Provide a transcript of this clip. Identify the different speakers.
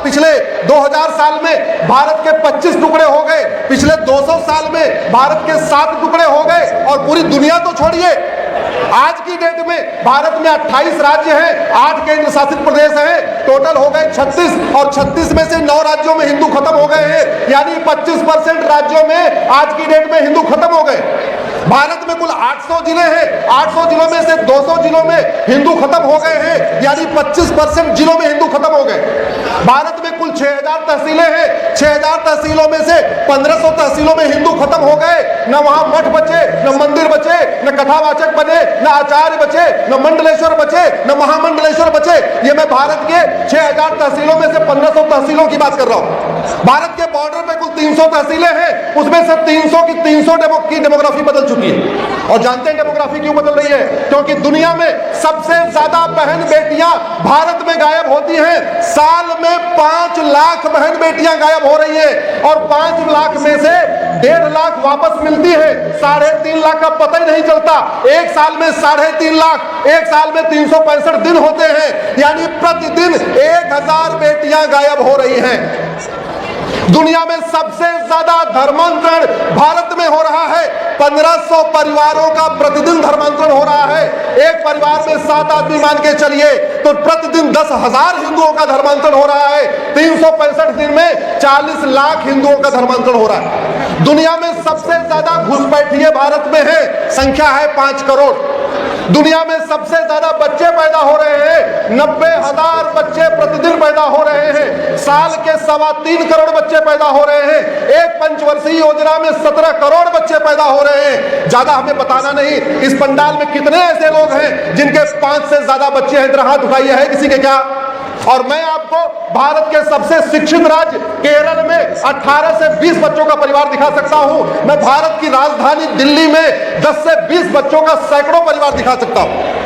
Speaker 1: पिछले 2000 साल में भारत के 25 टुकड़े हो गए, पिछले 200 साल में भारत के 7 टुकड़े हो गए, और पूरी दुनिया तो छोड़िए, आज की डेट में भारत में 28 राज्य हैं, 8 केंद्र शासित प्रदेश हैं, टोटल हो गए 36, और 36 में से 9 राज्यों में हिंदू खत्म हो गए हैं, यानी 25% राज्यों में आज की डेट में हिंदू खत्म हो गए। भारत में कुल 800 जिले हैं, 800 जिलों में से 200 जिलों में हिंदू खत्म हो गए हैं, यानी 25% जिलों में हिंदू खत्म हो गए। भारत में कुल 6000 तहसीलें हैं, 6000 तहसीलों में से 1500 तहसीलों में हिंदू खत्म हो गए। न वहां मठ बचे, न मंदिर बचे, न कथावाचक बने, न आचार्य बचे, न मंडलेश्वर बचे, न महामंडलेश्वर बचे। ये मैं भारत के 6000 तहसीलों में से 1500 तहसीलों की बात कर रहा हूं। भारत के बॉर्डर पे कुल 300 तहसीलें हैं, उसमें से 300 की 300 की डेमोग्राफी बदल चुकी है। और जानते हैं डेमोग्राफी क्यों बदल रही है? क्योंकि दुनिया में सबसे ज्यादा बहन बेटियां भारत में गायब होती हैं। साल में 5 लाख बहन बेटियां गायब हो रही है, और 5 लाख में से 1.5 लाख वापस मिलती है। 3.5 लाख का पता ही नहीं चलता। एक साल में 3.5 लाख, एक साल में 365 दिन होते हैं, यानी प्रतिदिन 1000 बेटियां गायब हो रही हैं। दुनिया में सबसे ज्यादा धर्मांतरण भारत में हो रहा है। 1500 परिवारों का प्रतिदिन धर्मांतरण हो रहा है। एक परिवार में 7 आदमी मान के चलिए तो प्रतिदिन 10,000 हिंदुओं का धर्मांतरण हो रहा है। 365 दिन में 40 लाख हिंदुओं का धर्मांतरण हो रहा है। दुनिया में सबसे ज्यादा घुसपैठिए भारत में है, संख्या है 5 करोड़। दुनिया में सबसे ज्यादा बच्चे पैदा हो रहे हैं, 90,000 बच्चे प्रतिदिन पैदा हो रहे हैं। साल के 3.25 करोड़ बच्चे पैदा हो रहे हैं। एक पंचवर्षीय योजना में 17 करोड़ बच्चे पैदा हो रहे हैं। ज्यादा हमें बताना नहीं, इस पंडाल में कितने ऐसे लोग हैं जिनके 5 से ज्यादा बच्चे हैं? हाथ उठाइए, है किसी के क्या? और मैं आपको भारत के सबसे शिक्षित राज्य केरल में 18 से 20 बच्चों का परिवार दिखा सकता हूं। मैं भारत की राजधानी दिल्ली में 10 से 20 बच्चों का सैकड़ों परिवार दिखा सकता हूं।